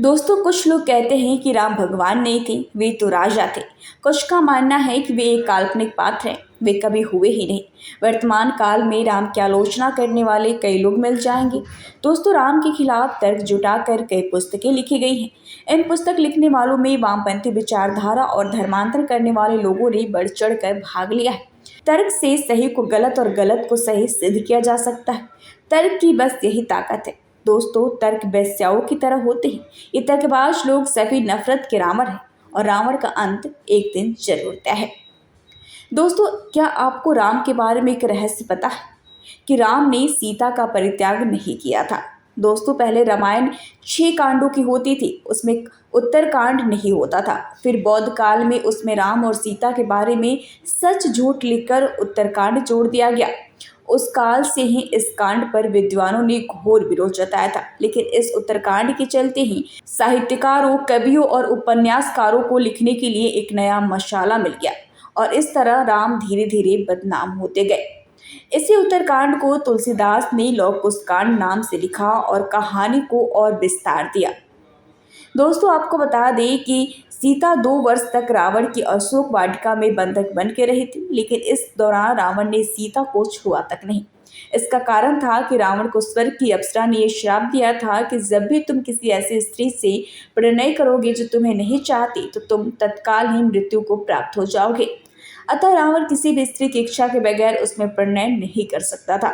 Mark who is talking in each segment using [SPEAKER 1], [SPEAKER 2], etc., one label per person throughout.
[SPEAKER 1] दोस्तों, कुछ लोग कहते हैं कि राम भगवान नहीं थे, वे तो राजा थे। कुछ का मानना है कि वे एक काल्पनिक पात्र हैं, वे कभी हुए ही नहीं। वर्तमान काल में राम की आलोचना करने वाले कई लोग मिल जाएंगे। दोस्तों, राम के खिलाफ तर्क जुटाकर कई पुस्तकें लिखी गई हैं। इन पुस्तक लिखने वालों में वामपंथी विचारधारा और धर्मांतर करने वाले लोगों ने बढ़ चढ़ कर भाग लिया है। तर्क से सही को गलत और गलत को सही सिद्ध किया जा सकता है। तर्क की बस यही ताकत है। दोस्तों, तर्क वेश्याओं की तरह होते हैं। ये तर्कबाज लोग सभी नफरत के रावण हैं और रावण का अंत एक दिन जरूर तय है। दोस्तों, क्या आपको राम के बारे में एक रहस्य पता है कि राम ने सीता का परित्याग नहीं किया था। दोस्तों, पहले रामायण 6 कांडों की होती थी, उसमें उत्तरकांड नहीं होता था। फिर बौद्ध काल में उसमें राम और सीता के बारे में सच झूठ लिखकर उत्तरकांड जोड़ दिया गया। उस काल से ही इस कांड पर विद्वानों ने घोर विरोध जताया था, लेकिन इस उत्तरकांड के चलते ही साहित्यकारों, कवियों और उपन्यासकारों को लिखने के लिए एक नया मशाला मिल गया और इस तरह राम धीरे धीरे बदनाम होते गए। इसी उत्तरकांड को तुलसीदास ने लौह कुश कांड नाम से लिखा और कहानी को और विस्तार दिया। दोस्तों, आपको बता दें कि सीता 2 वर्ष तक रावण की अशोक वाटिका में बंधक बन के रही थी, लेकिन इस दौरान रावण ने सीता को छुआ तक नहीं। इसका कारण था कि रावण को स्वर्ग की अप्सरा ने यह श्राप दिया था कि जब भी तुम किसी ऐसी स्त्री से प्रणय करोगे जो तुम्हें नहीं चाहती, तो तुम तत्काल ही मृत्यु को प्राप्त हो जाओगे। अतः रावण किसी भी स्त्री की इच्छा के बगैर उसमें प्रणय नहीं कर सकता था।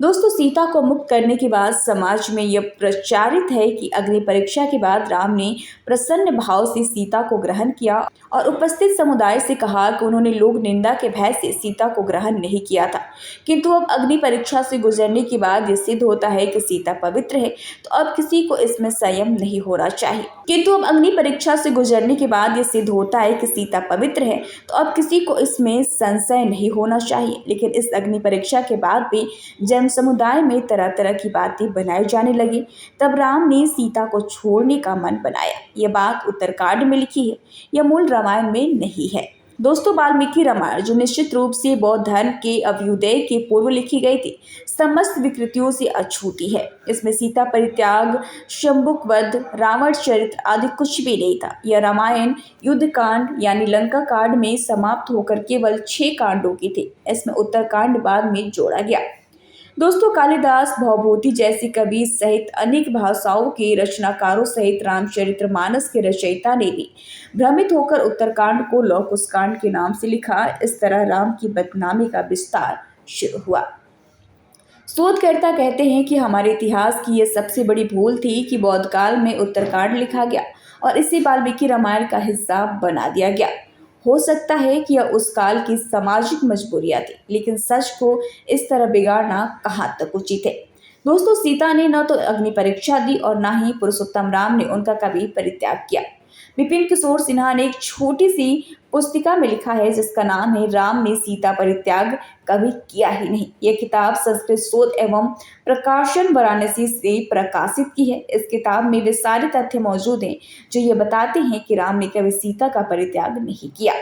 [SPEAKER 1] दोस्तों, सीता को मुक्त करने के बाद समाज में यह प्रचारित है कि अग्नि परीक्षा के बाद राम ने प्रसन्न भाव से सीता को ग्रहण किया और उपस्थित समुदाय से कहा कि उन्होंने लोग निंदा के भय से सीता को ग्रहण नहीं किया था, किंतु अब अग्नि परीक्षा से गुजरने के बाद यह सिद्ध होता है कि सीता पवित्र है, तो अब किसी को इसमें संयम नहीं होना चाहिए। किंतु अब अग्नि परीक्षा से गुजरने के बाद यह सिद्ध होता है कि सीता पवित्र है, तो अब किसी को इसमें संशय नहीं होना चाहिए। लेकिन इस अग्नि परीक्षा के बाद भी जन समुदाय में तरह तरह की बातें बनाई जाने लगी। तब राम ने सीता को छोड़ने का मन बनाया। यह बात उत्तरकांड में लिखी है, यह मूल रामायण में नहीं है। दोस्तों, वाल्मीकि रामायण, जो निश्चित रूप से बौद्ध धर्म के अभ्युदय के पूर्व लिखी गई थी, समस्त विकृतियों से अछूती है। इसमें सीता परित्याग, शंबुक वध, रावण चरित्र आदि कुछ भी नहीं था। यह रामायण युद्ध कांड यानी लंका कांड में समाप्त होकर केवल 6 कांडों की थी। इसमें उत्तरकांड बाद में जोड़ा गया। दोस्तों, कालिदास, भवभूति जैसे कवि सहित अनेक भाषाओं के रचनाकारों सहित रामचरितमानस के रचयिता ने भी भ्रमित होकर उत्तरकांड को लौह कुश कांड के नाम से लिखा। इस तरह राम की बदनामी का विस्तार शुरू हुआ। शोधकर्ता कहते हैं कि हमारे इतिहास की यह सबसे बड़ी भूल थी कि बौद्ध काल में उत्तरकांड लिखा गया और इसे वाल्मीकि रामायण का हिस्सा बना दिया गया। हो सकता है कि यह उस काल की सामाजिक मजबूरियां थी, लेकिन सच को इस तरह बिगाड़ना कहाँ तक उचित है। दोस्तों, सीता ने न तो अग्नि परीक्षा दी और न ही पुरुषोत्तम राम ने उनका कभी परित्याग किया। विपिन किशोर सिन्हा ने एक छोटी सी पुस्तिका में लिखा है जिसका नाम है राम ने सीता परित्याग कभी किया ही नहीं। यह किताब संस्कृत शोध एवं प्रकाशन वाराणसी से प्रकाशित की है। इस किताब में वे सारे तथ्य मौजूद हैं जो ये बताते हैं कि राम ने कभी सीता का परित्याग नहीं किया।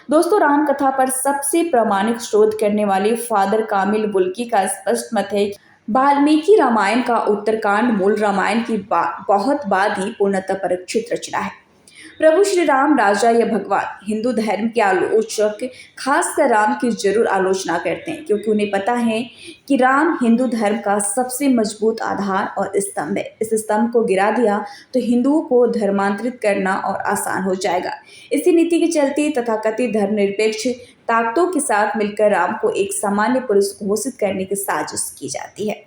[SPEAKER 1] दोस्तों, राम कथा पर सबसे प्रामाणिक शोध करने वाले फादर कामिल बुल्की का स्पष्ट मत है कि वाल्मीकि रामायण का उत्तरकांड मूल रामायण की बहुत बाद ही पूर्णतः परीक्षित रचना है। प्रभु श्री राम राजा या भगवान हिंदू धर्म के आलोचक खासकर राम की जरूर आलोचना करते हैं, क्योंकि उन्हें पता है कि राम हिंदू धर्म का सबसे मजबूत आधार और स्तंभ है। इस स्तंभ को गिरा दिया तो हिंदुओं को धर्मांतरित करना और आसान हो जाएगा। इसी नीति के चलते तथाकथित धर्मनिरपेक्ष ताकतों के साथ मिलकर राम को एक सामान्य पुरुष घोषित करने की साजिश की जाती है।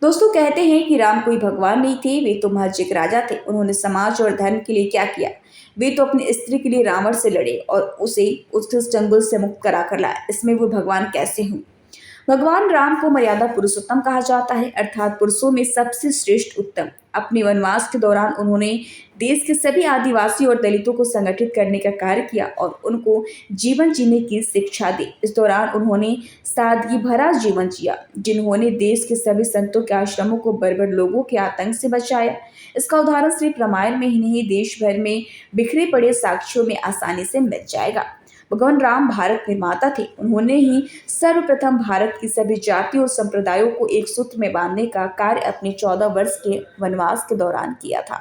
[SPEAKER 1] दोस्तों, कहते हैं कि राम कोई भगवान नहीं थे, वे तो महज एक राजा थे। उन्होंने समाज और धर्म के लिए क्या किया? वे तो अपनी स्त्री के लिए रावण से लड़े और उसे उस चंगुल से मुक्त करा कर लाए। इसमें वो भगवान कैसे हुए? भगवान राम को मर्यादा पुरुषोत्तम कहा जाता है, अर्थात पुरुषों में सबसे श्रेष्ठ उत्तम। अपने वनवास के दौरान उन्होंने देश के सभी आदिवासी और दलितों को संगठित करने का कार्य किया और उनको जीवन जीने की शिक्षा दी। इस दौरान उन्होंने सादगी भरा जीवन जिया, जिन्होंने देश के सभी संतों के आश्रमों को बर्बर लोगों के आतंक से बचाया। इसका उदाहरण सिर्फ रामायण में ही नहीं, देश भर में बिखरे पड़े साक्ष्यों में आसानी से मिल जाएगा। भगवान राम भारत निर्माता थे। उन्होंने ही सर्वप्रथम भारत की सभी जातियों और संप्रदायों को एक सूत्र में बांधने का कार्य अपने 14 वर्ष के वनवास के दौरान किया था।